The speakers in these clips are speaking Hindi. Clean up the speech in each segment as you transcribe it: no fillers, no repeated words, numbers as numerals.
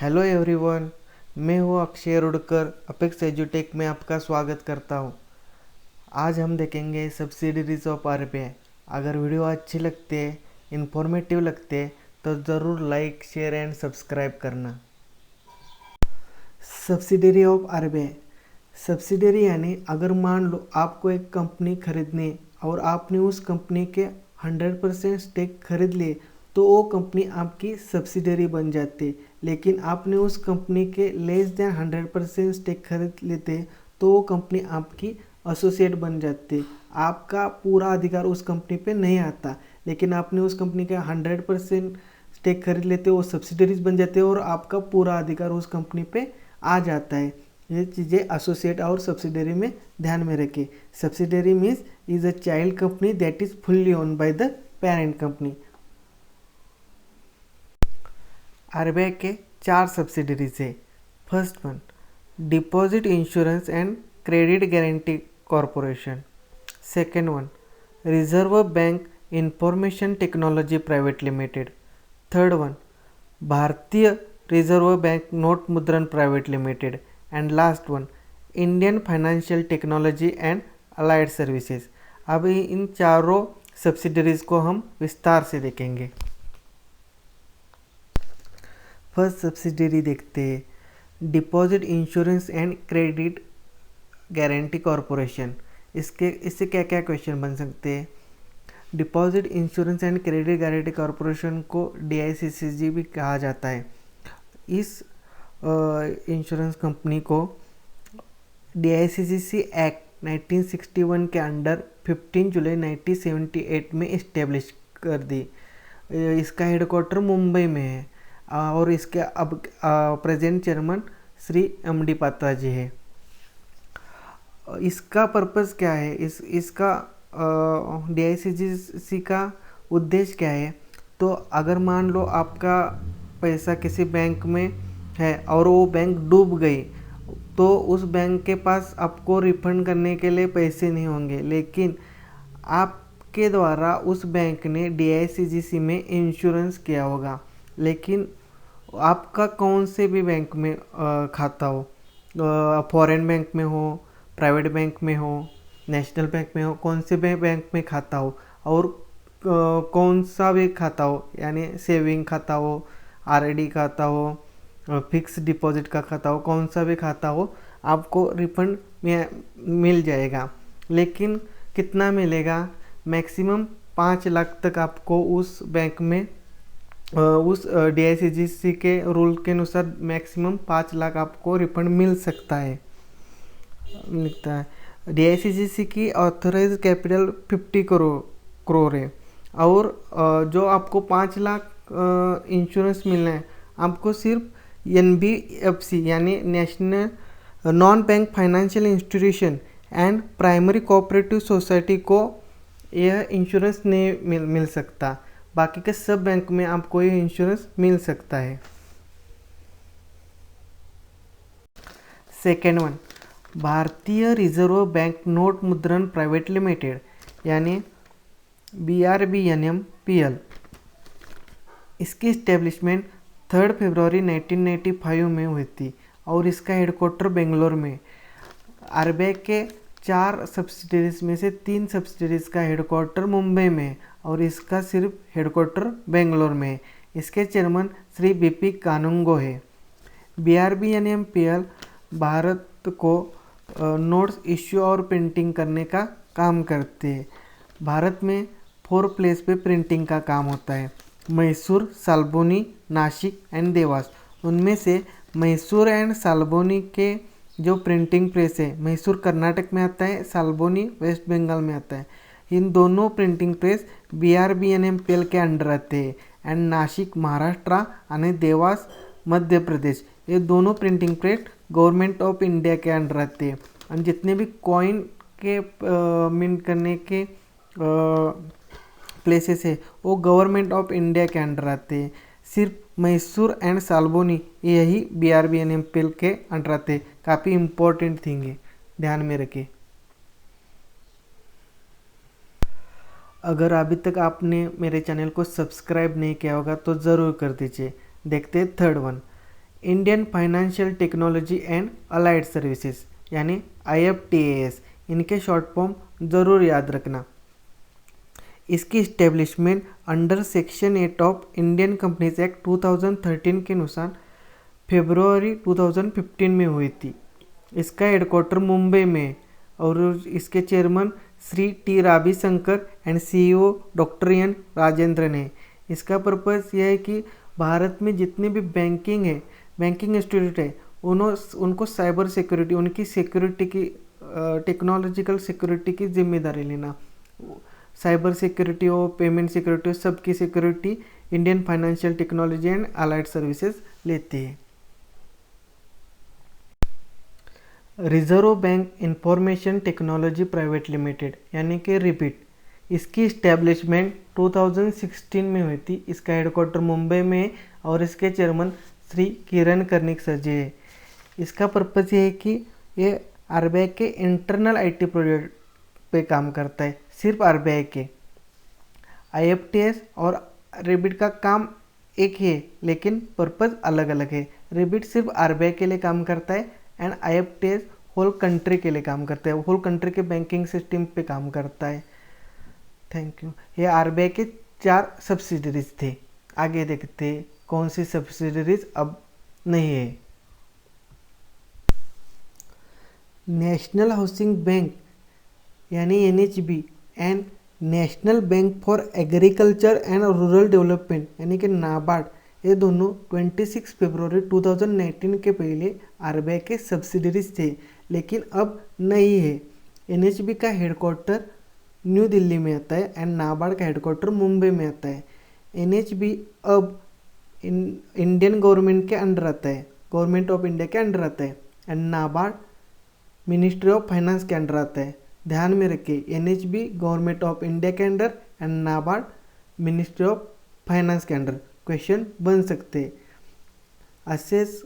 हेलो एवरीवन, मैं हूँ अक्षय रुड़कर। अपेक्स एजुटेक में आपका स्वागत करता हूँ। आज हम देखेंगे सब्सिडरीज ऑफ आरबीआई। अगर वीडियो अच्छी लगती है, इन्फॉर्मेटिव लगते हैं तो ज़रूर लाइक, शेयर एंड सब्सक्राइब करना। Subsidiary of RBI. सब्सिडरी यानी अगर मान लो आपको एक कंपनी खरीदनी है और आपने उस कंपनी के 100% स्टेक खरीद लिए तो वो कंपनी आपकी सब्सिडरी बन जाती है। लेकिन आपने उस कंपनी के लेस देन 100% स्टेक खरीद लेते तो वो कंपनी आपकी एसोसिएट बन जाती है। आपका पूरा अधिकार उस कंपनी पे नहीं आता, लेकिन आपने उस कंपनी का 100% स्टेक खरीद लेते वो सब्सिडरीज बन जाते हैं और आपका पूरा अधिकार उस कंपनी पे आ जाता है। ये चीज़ें एसोसिएट और सब्सिडरी में ध्यान में रखें। Subsidiary means is a child company that is fully owned by the parent company. RBI के 4 सब्सिडरीज है। First one, deposit insurance and credit guarantee corporation. Second one, reserve bank information technology private limited. Third one, भारतीय रिजर्व बैंक नोट मुद्रण private limited. And last one, Indian financial technology and allied services. अब इन चारों सब्सिडरीज को हम विस्तार से देखेंगे। फर्स्ट सब्सिडरी देखते हैं, deposit insurance and credit guarantee corporation. इससे क्या क्या क्वेश्चन बन सकते हैं। Deposit insurance and credit guarantee corporation को डीआईसीसीजी भी कहा जाता है। इस इंश्योरेंस कंपनी को डीआईसीसीसी एक्ट 1961 के अंडर 15 जुलाई 1978 में इस्टेब्लिश कर दी। इसका हेडक्वार्टर मुंबई में है और इसके अब present chairman Shri MD Patra ji है। इसका पर्पस क्या है, इसका डीआईसीसीजी का उद्देश्य क्या है। तो अगर मान लो आपका पैसा किसी बैंक में है और वो बैंक डूब गई तो उस बैंक के पास आपको रिफंड करने के लिए पैसे नहीं होंगे, लेकिन आपके द्वारा उस बैंक ने डीआईसीजीसी में इंश्योरेंस किया होगा। लेकिन आपका कौन से भी बैंक में खाता हो, फॉरेन बैंक में हो, प्राइवेट बैंक में हो, नेशनल बैंक में हो, कौन से भी बैंक में खाता हो और कौन सा भी खाता हो, यानी सेविंग खाता हो, आरडी खाता हो, फिक्स डिपॉजिट का खाता हो, कौन सा भी खाता हो, आपको रिफंड मिल जाएगा। लेकिन कितना मिलेगा, मैक्सिमम 5 लाख तक आपको उस बैंक में उस डीआईसीजीसी के रूल के अनुसार मैक्सिमम 5 लाख आपको रिफंड मिल सकता है। लिखता है डीआईसीजीसी की ऑथराइज कैपिटल 50 करोड़ है और जो आपको 5 लाख इंश्योरेंस मिलना है, आपको सिर्फ एनबीएफसी यानी national non bank financial institution and primary cooperative society को यह इंश्योरेंस नहीं मिल सकता। बाकी के सब बैंक में आपको ये इंश्योरेंस मिल सकता है। सेकेंड वन, भारतीय रिजर्व बैंक नोट मुद्रण प्राइवेट लिमिटेड यानी BRBNMPL। इसकी इस्टेब्लिशमेंट 3 फरवरी 1995 में हुई थी और इसका हेडक्वार्टर बेंगलोर में। आरबीआई के 4 सब्सिडरीज में से 3 सब्सिडरीज का हेडक्वार्टर मुंबई में और इसका सिर्फ हेडक्वार्टर बेंगलोर में। इसके चेयरमैन श्री बीपी कानुंगो है। BRBNMPL भारत को नोट्स इश्यू और प्रिंटिंग करने का काम करते हैं। भारत में 4 प्लेस पे प्रिंटिंग का काम होता है, मैसूर, साल्बोनी, नासिक एंड देवास। उनमें से मैसूर एंड साल्बोनी के जो प्रिंटिंग प्रेस है, मैसूर कर्नाटक में आता है, साल्बोनी वेस्ट बंगाल में आता है। इन दोनों प्रिंटिंग प्रेस BRBNMPL के अंडर आते हैं एंड नासिक महाराष्ट्र आणि देवास मध्य प्रदेश, ये दोनों printing press government of India के अंडर आते हैं। और जितने भी कॉइन के मिंट करने के प्लेसेस है वो गवर्नमेंट ऑफ इंडिया के अंडर आते हैं। सिर्फ मैसूर एंड साल्बोनी यही BRBNMPL के अंडर आते हैं। काफ़ी इम्पोर्टेंट थिंग है, ध्यान में रखें। अगर अभी तक आपने मेरे चैनल को सब्सक्राइब नहीं किया होगा तो ज़रूर कर दीजिए। देखते हैं third one, Indian financial technology and allied services यानी IFTAS, इनके शॉर्ट फॉर्म ज़रूर याद रखना। इसकी establishment under section 8 of Indian companies act 2013 के अनुसार फरवरी 2015 में हुई थी। इसका हेडक्वार्टर मुंबई में है और इसके chairman Shri T Ravishankar and CEO doctor N Rajendran है। इसका पर्पस यह है कि भारत में जितने भी बैंकिंग इंस्टीट्यूट है उनको साइबर सिक्योरिटी, उनकी सिक्योरिटी की टेक्नोलॉजिकल सिक्योरिटी की जिम्मेदारी लेना। साइबर सिक्योरिटी हो, पेमेंट सिक्योरिटी हो, सबकी security Indian financial technology and allied services लेती है। Reserve bank information technology private limited यानी कि रिपीट, इसकी इस्टेब्लिशमेंट 2016 में हुई थी। इसका हेडक्वार्टर मुंबई में है और इसके चेयरमैन श्री किरण कर्णिक सर जी है। इसका पर्पस ये है कि ये RBI के इंटरनल IT प्रोजेक्ट पे काम करता है, सिर्फ RBI के। IFTS और रिबिट का काम एक ही है लेकिन पर्पस अलग अलग है। रिबिट सिर्फ RBI के लिए काम करता है एंड IFTS होल कंट्री के लिए काम करता है, होल कंट्री के बैंकिंग सिस्टम पे काम करता है। Thank you. ये RBI के 4 सब्सिडरीज थे। आगे देखते हैं कौन सी सब्सिडरीज अब नहीं है। नेशनल हाउसिंग बैंक यानी NHB and national bank for agriculture and rural development यानी कि नाबार्ड, ये दोनों 26 फरवरी 2019 के पहले RBI के सब्सिडरीज थे लेकिन अब नहीं है। NHB का हेडक्वार्टर न्यू दिल्ली में आता है एंड नाबार्ड का हेडक्वार्टर मुंबई में आता है। NHB अब इंडियन गवर्नमेंट के अंडर आता है, गवर्नमेंट ऑफ इंडिया के अंडर आता है and NABARD ministry of finance के अंडर आता है। ध्यान में रखिए, NHB गवर्नमेंट ऑफ इंडिया के under and NABARD ministry of finance के अंडर। क्वेश्चन बन सकते हैं। असेस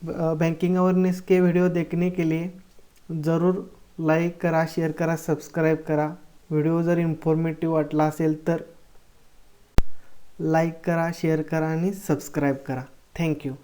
बँकिंग अवेअरनेस के व्हिडिओ देखने के लिए जरूर लाईक करा, शेअर करा, सबस्क्राईब करा। व्हिडिओ जर इन्फॉर्मेटिव्ह वाटला असेल तर लाईक करा, शेअर करा आणि सबस्क्राईब करा। थँक्यू।